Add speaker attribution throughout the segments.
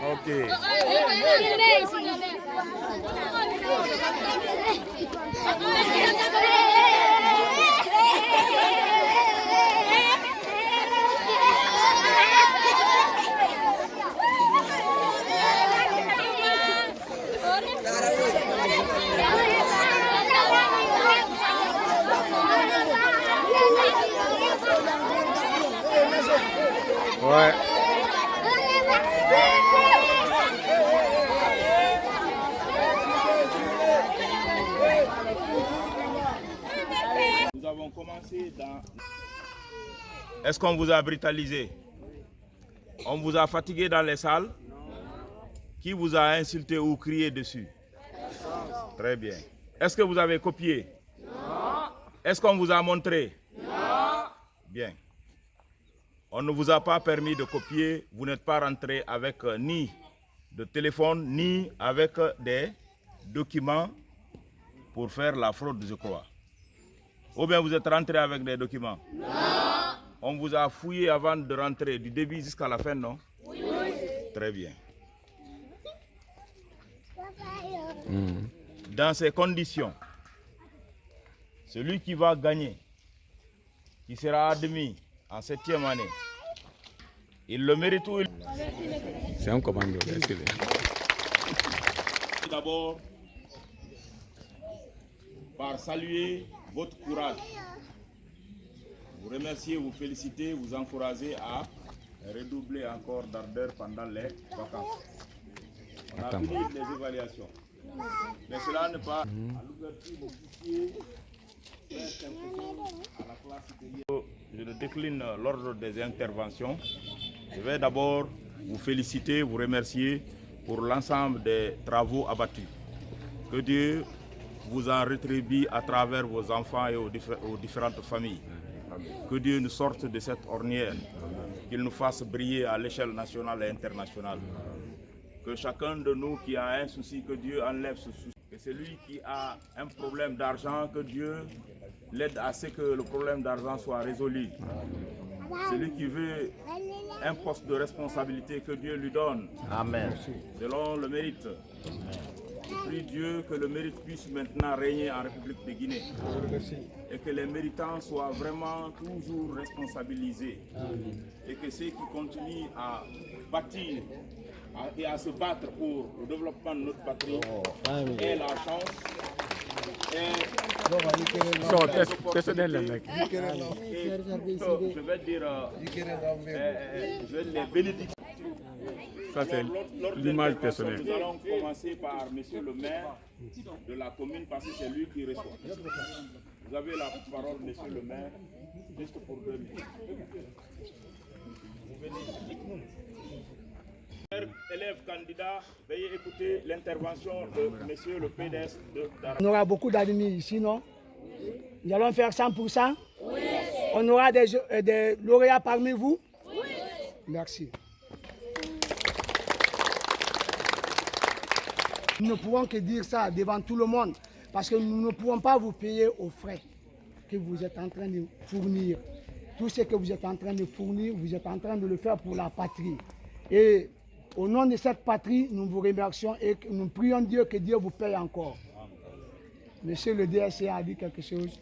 Speaker 1: Ok. Ouais. Nous avons commencé dans... Est-ce qu'on vous a brutalisé? On vous a fatigué dans les salles? Qui vous a insulté ou crié dessus? Très bien. Est-ce que vous avez copié? Non. Est-ce qu'on vous a montré? Non. Bien. On ne vous a pas permis de copier. Vous n'êtes pas rentré avec ni de téléphone, ni avec des documents pour faire la fraude, je crois. Ou bien vous êtes rentré avec des documents? Non. On vous a fouillé avant de rentrer, du début jusqu'à la fin, non? Oui. Très bien. Dans ces conditions, celui qui va gagner, qui sera admis en 7e année, il le mérite ou il...
Speaker 2: C'est un commando.
Speaker 1: D'abord, par saluer votre courage, vous remercier, vous féliciter, vous encourager à redoubler encore d'ardeur pendant les vacances. On a fini les évaluations. Mais cela n'est pas à l'ouverture du fichier. Je décline l'ordre des interventions. Je vais d'abord vous féliciter, vous remercier pour l'ensemble des travaux abattus. Que Dieu vous en rétribue à travers vos enfants et aux différentes familles. Que Dieu nous sorte de cette ornière, qu'il nous fasse briller à l'échelle nationale et internationale. Que chacun de nous qui a un souci, que Dieu enlève ce souci. Que celui qui a un problème d'argent, que Dieu l'aide à ce que le problème d'argent soit résolu. Celui qui veut un poste de responsabilité, que Dieu lui donne. Amen. Selon le mérite. Je prie Dieu que le mérite puisse maintenant régner en République de Guinée. Et que les méritants soient vraiment toujours responsabilisés. Et que ceux qui continuent à bâtir et à se battre pour le développement de notre patrie aient la chance et je vais dire les bénédictions.
Speaker 2: Ça c'est l'image personnelle.
Speaker 1: Nous allons commencer par monsieur le maire de la commune parce que c'est lui qui reçoit. Vous avez la parole, monsieur le maire, juste pour 2 minutes. Élèves candidats, veuillez écouter l'intervention de monsieur le PDS de Dara.
Speaker 3: On aura beaucoup d'admis ici, non? Nous allons faire 100%? Oui. On aura des lauréats parmi vous? Oui. Merci. Nous ne pouvons que dire ça devant tout le monde, parce que nous ne pouvons pas vous payer aux frais que vous êtes en train de fournir. Tout ce que vous êtes en train de fournir, vous êtes en train de le faire pour la patrie. Et au nom de cette patrie, nous vous remercions et nous prions Dieu que Dieu vous paye encore. Monsieur le DSA a dit quelque chose.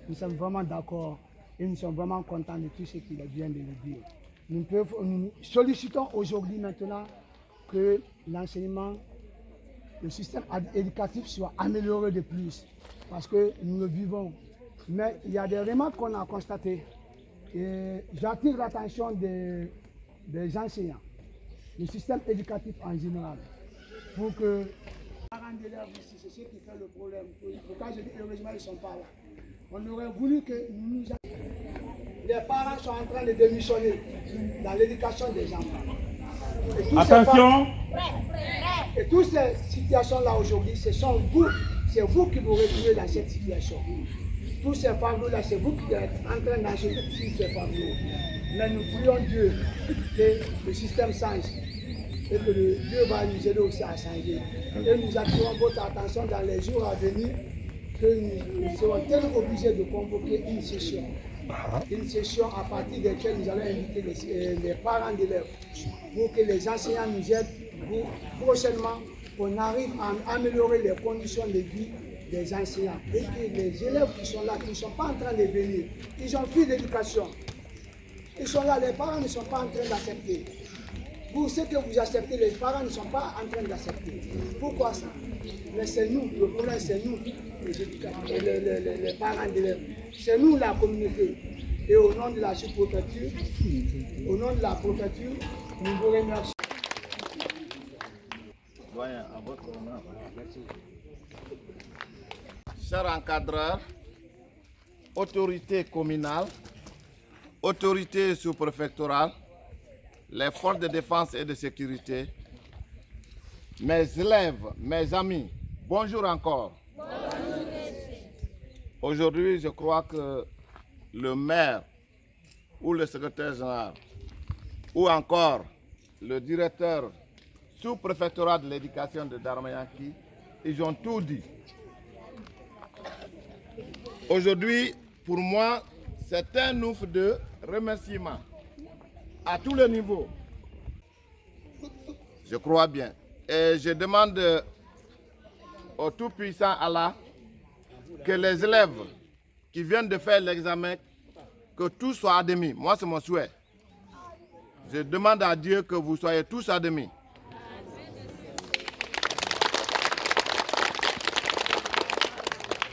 Speaker 3: Nous sommes vraiment d'accord et nous sommes vraiment contents de tout ce qu'il vient de nous dire. Nous sollicitons aujourd'hui maintenant que l'enseignement, le système éducatif soit amélioré de plus parce que nous le vivons. Mais il y a des remarques qu'on a constatées. J'attire l'attention des enseignants, le système éducatif en général, pour que les parents d'élèves ici, c'est ce qui fait le problème. Pourquoi je dis heureusement ils ne sont pas là. On aurait voulu que nous... Les parents sont en train de démissionner dans l'éducation des enfants.
Speaker 1: Attention!
Speaker 3: Et toutes ces situations-là aujourd'hui, c'est vous qui vous retrouvez dans cette situation. Tous ces fardeaux-là, c'est vous qui êtes en train d'enchaîner ces fardeaux. Mais nous prions Dieu que le système change et que Dieu va nous aider aussi à changer. Et nous attirons votre attention dans les jours à venir que nous serons tellement obligés de convoquer une session. Une session à partir de laquelle nous allons inviter les parents d'élèves pour que les enseignants nous aident prochainement, qu'on arrive à améliorer les conditions de vie des enseignants et que les élèves qui sont là, qui ne sont pas en train de venir, ils ont fui l'éducation. Ils sont là, les parents ne sont pas en train d'accepter. Pour ce que vous acceptez, les parents ne sont pas en train d'accepter. Pourquoi ça? Mais c'est nous, le problème c'est nous, les éducateurs, les parents d'élèves. C'est nous la communauté. Et au nom de la sous-préfecture, au nom de la préfecture, nous vous remercions.
Speaker 4: Chers encadreurs, autorités communales, autorités sous-préfectorales, les forces de défense et de sécurité, mes élèves, mes amis, bonjour encore. Aujourd'hui, je crois que le maire ou le secrétaire général ou encore le directeur sous-préfectoral de l'éducation de Darmayanki, ils ont tout dit. Aujourd'hui, pour moi, c'est un ouf de remerciement à tous les niveaux. Je crois bien. Et je demande au Tout-Puissant Allah que les élèves qui viennent de faire l'examen, que tout soit admis. Moi, c'est mon souhait. Je demande à Dieu que vous soyez tous admis.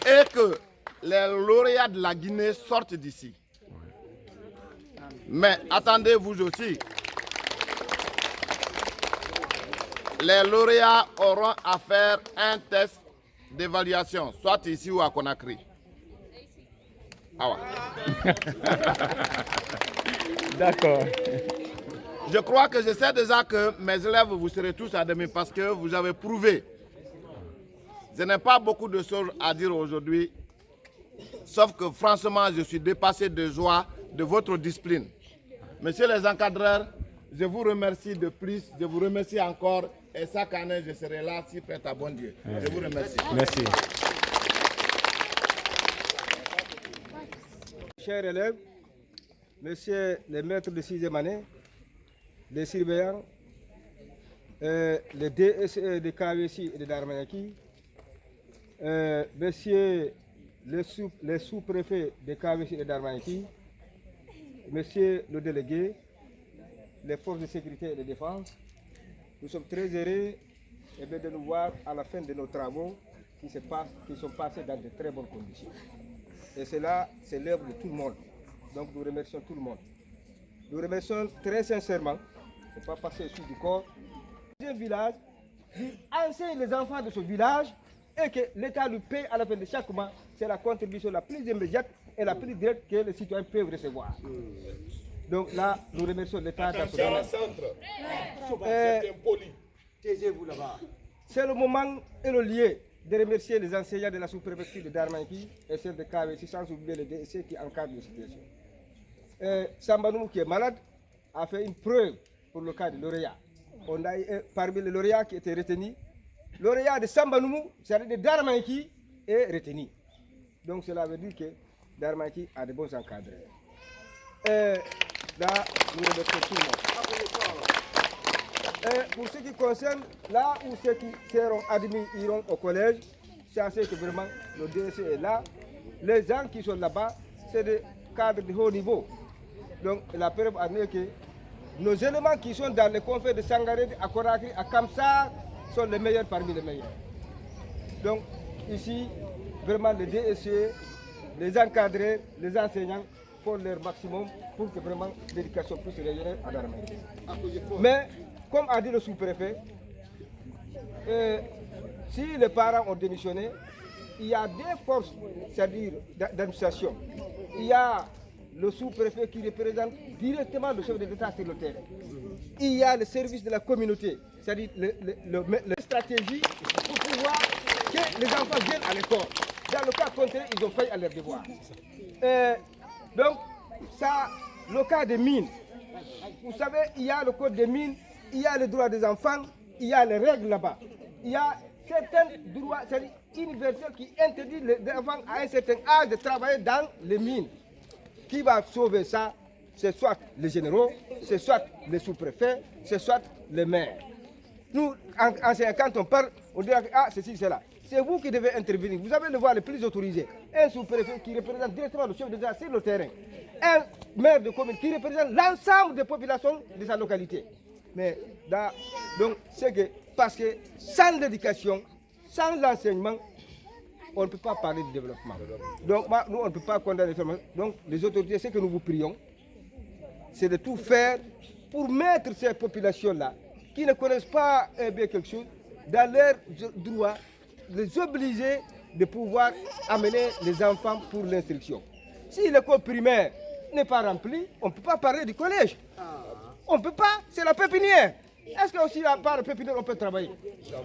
Speaker 4: Et que les lauréats de la Guinée sortent d'ici. Mais attendez-vous aussi. Les lauréats auront à faire un test d'évaluation, soit ici ou à Conakry. Ah ouais.
Speaker 2: D'accord.
Speaker 4: Je crois que je sais déjà que mes élèves, vous serez tous admis parce que vous avez prouvé. Je n'ai pas beaucoup de choses à dire aujourd'hui, sauf que franchement, je suis dépassé de joie de votre discipline. Messieurs les encadreurs, je vous remercie de plus, je vous remercie encore et chaque année je serai là si prête à bon Dieu. Je vous remercie.
Speaker 2: Merci.
Speaker 5: Chers élèves, messieurs les maîtres de 6e année, les surveillants, les DSE de KVC et de Darmayanki, messieurs les sous-préfets de KVC et de Darmayanki, messieurs le délégué, les forces de sécurité et de défense, nous sommes très heureux de nous voir à la fin de nos travaux qui sont passés dans de très bonnes conditions. Et cela, c'est l'œuvre de tout le monde. Donc nous remercions tout le monde. Nous remercions très sincèrement, il ne faut pas passer sous du corps, un village qui enseigne les enfants de ce village et que l'État lui paye à la fin de chaque mois. C'est la contribution la plus immédiate et la plus directe que les citoyens peuvent recevoir. Donc là, nous remercions l'État dans ce domaine. Taisez-vous là-bas. C'est le moment et le lieu de remercier les enseignants de la sous-préfecture de Darmayanki et celle de KVC, sans oublier les DSC qui encadrent la situation. Sambanou, qui est malade, a fait une preuve pour le cas de lauréat. On a parmi les lauréats qui étaient retenus, lauréat de Sambanou, c'est-à-dire de Darmayanki, est retenu. Donc cela veut dire que Darmayanki a de bons encadreurs. Là, nous remercions tout le monde. Pour ce qui concerne là où ceux qui seront admis iront au collège, sachez que vraiment le DSC est là. Les gens qui sont là-bas, c'est des cadres de haut niveau. Donc la preuve admet que nos éléments qui sont dans les confrères de Sangaré, à Conakry, à Kamsar, sont les meilleurs parmi les meilleurs. Donc ici, vraiment les DSC, les encadrés, les enseignants font leur maximum pour que vraiment l'éducation puisse rayonner à Darmayanki. Mais comme a dit le sous-préfet, si les parents ont démissionné, il y a des forces, c'est-à-dire d'administration. Il y a le sous-préfet qui représente directement le chef de l'État sur le terrain. Il y a le service de la communauté, c'est-à-dire la stratégie pour pouvoir que les enfants viennent à l'école. Dans le cas contraire, ils ont failli à leur devoir. Donc, ça, le cas des mines. Vous savez, il y a le code des mines, il y a les droits des enfants, il y a les règles là-bas. Il y a certains droits universels qui interdisent les enfants à un certain âge de travailler dans les mines. Qui va sauver ça? C'est soit les généraux, c'est soit les sous-préfets, c'est soit les maires. Nous, enseignants, quand on parle, on dit ah, ceci, cela. C'est vous qui devez intervenir. Vous avez le voix le plus autorisé. Un sous-préfet qui représente directement le chef d'État sur le terrain. Un maire de commune qui représente l'ensemble des populations de sa localité. Mais donc, c'est que, parce que sans l'éducation, sans l'enseignement, on ne peut pas parler de développement. Donc, nous, on ne peut pas condamner les formations. Donc, les autorités, ce que nous vous prions, c'est de tout faire pour mettre ces populations-là, qui ne connaissent pas bien quelque chose, dans leurs droits, les obliger de pouvoir amener les enfants pour l'instruction. Si l'école primaire n'est pas remplie, on ne peut pas parler du collège. On ne peut pas, c'est la pépinière. Est-ce que aussi à part la pépinière, on peut travailler?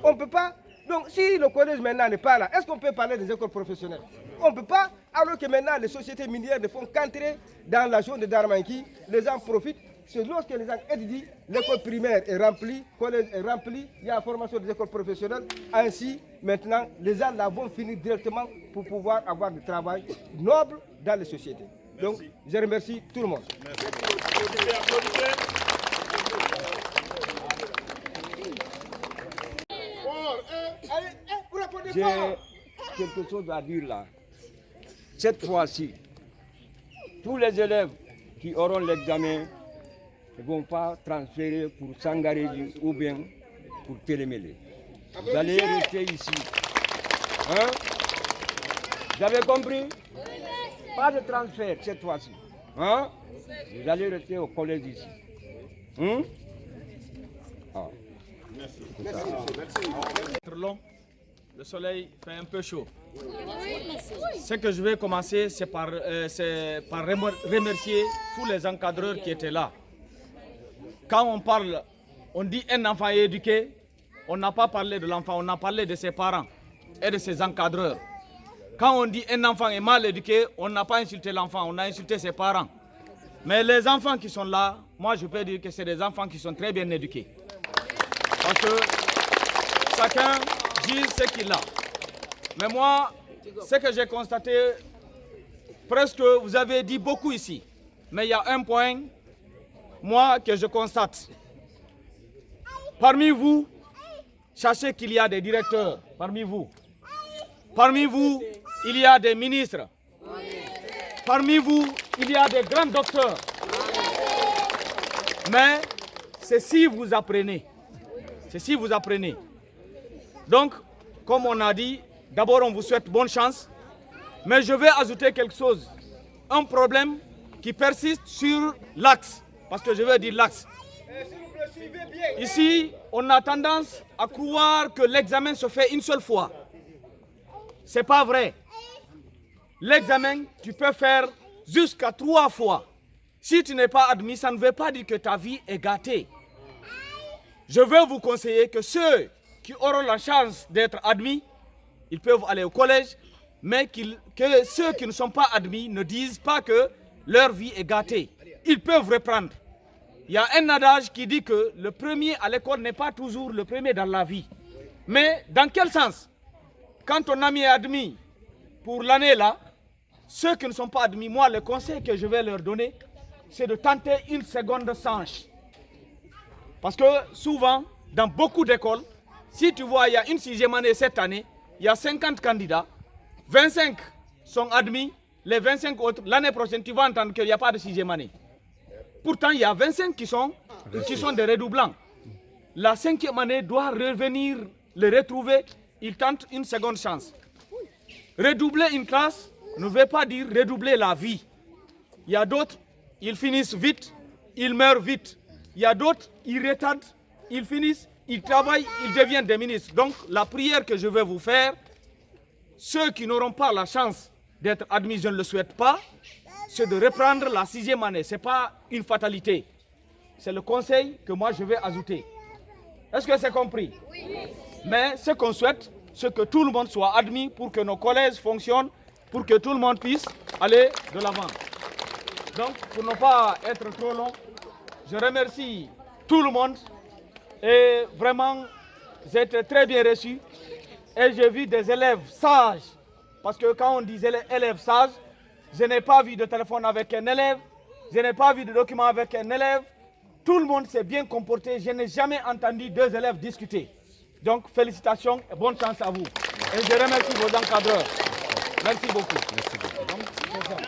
Speaker 5: On ne peut pas. Donc si le collège maintenant n'est pas là, est-ce qu'on peut parler des écoles professionnelles? On ne peut pas, alors que maintenant les sociétés minières ne font qu'entrer dans la zone de Darmanki, les gens profitent. C'est lorsque les gens étudient, l'école primaire est remplie, le collège est rempli, il y a la formation des écoles professionnelles. Ainsi, maintenant, les gens là vont finir directement pour pouvoir avoir du travail noble dans les sociétés. Donc, je remercie tout le monde.
Speaker 6: J'ai quelque chose à dire là. Cette fois-ci, tous les élèves qui auront l'examen ne vont pas transférer pour Sangaréji ou bien pour Télémélé. Vous allez rester ici. Hein? Vous avez compris? Pas de transfert cette fois-ci. Hein? Vous allez rester au collège ici. Hein? Ah.
Speaker 7: Long, le soleil fait un peu chaud. Ce que je vais commencer, c'est par remercier tous les encadreurs qui étaient là. Quand on parle, on dit un enfant est éduqué, on n'a pas parlé de l'enfant, on a parlé de ses parents et de ses encadreurs. Quand on dit un enfant est mal éduqué, on n'a pas insulté l'enfant, on a insulté ses parents. Mais les enfants qui sont là, moi je peux dire que c'est des enfants qui sont très bien éduqués. Parce que chacun juge ce qu'il a. Mais moi, ce que j'ai constaté, presque vous avez dit beaucoup ici. Mais il y a un point, moi, que je constate. Parmi vous, sachez qu'il y a des directeurs, parmi vous. Parmi vous, il y a des ministres. Parmi vous, il y a des grands docteurs. Mais c'est si vous apprenez. C'est si vous apprenez. Donc, comme on a dit, d'abord on vous souhaite bonne chance. Mais je vais ajouter quelque chose. Un problème qui persiste sur l'axe. Parce que je vais dire l'axe. Ici, on a tendance à croire que l'examen se fait une seule fois. Ce n'est pas vrai. L'examen, tu peux faire jusqu'à 3 fois. Si tu n'es pas admis, ça ne veut pas dire que ta vie est gâtée. Je veux vous conseiller que ceux qui auront la chance d'être admis, ils peuvent aller au collège, mais que ceux qui ne sont pas admis ne disent pas que leur vie est gâtée. Ils peuvent reprendre. Il y a un adage qui dit que le premier à l'école n'est pas toujours le premier dans la vie. Mais dans quel sens? Quand ton ami est admis pour l'année là, ceux qui ne sont pas admis, moi le conseil que je vais leur donner, c'est de tenter une seconde chance. Parce que souvent, dans beaucoup d'écoles, si tu vois, il y a une 6e année cette année, il y a 50 candidats, 25 sont admis, les 25 autres, l'année prochaine, tu vas entendre qu'il n'y a pas de 6e année. Pourtant, il y a 25 qui sont des redoublants. La 5e année doit revenir les retrouver, ils tentent une seconde chance. Redoubler une classe ne veut pas dire redoubler la vie. Il y a d'autres, ils finissent vite, ils meurent vite. Il y a d'autres, ils retardent, ils finissent, ils travaillent, ils deviennent des ministres. Donc, la prière que je vais vous faire, ceux qui n'auront pas la chance d'être admis, je ne le souhaite pas, c'est de reprendre la 6e année. Ce n'est pas une fatalité. C'est le conseil que moi je vais ajouter. Est-ce que c'est compris? Oui. Mais ce qu'on souhaite, c'est que tout le monde soit admis pour que nos collèges fonctionnent, pour que tout le monde puisse aller de l'avant. Donc, pour ne pas être trop long, je remercie tout le monde et vraiment, j'ai été très bien reçu et j'ai vu des élèves sages. Parce que quand on dit élèves sages, je n'ai pas vu de téléphone avec un élève, je n'ai pas vu de document avec un élève. Tout le monde s'est bien comporté. Je n'ai jamais entendu deux élèves discuter. Donc, félicitations et bonne chance à vous. Et je remercie vos encadreurs. Merci beaucoup. Merci beaucoup. Donc,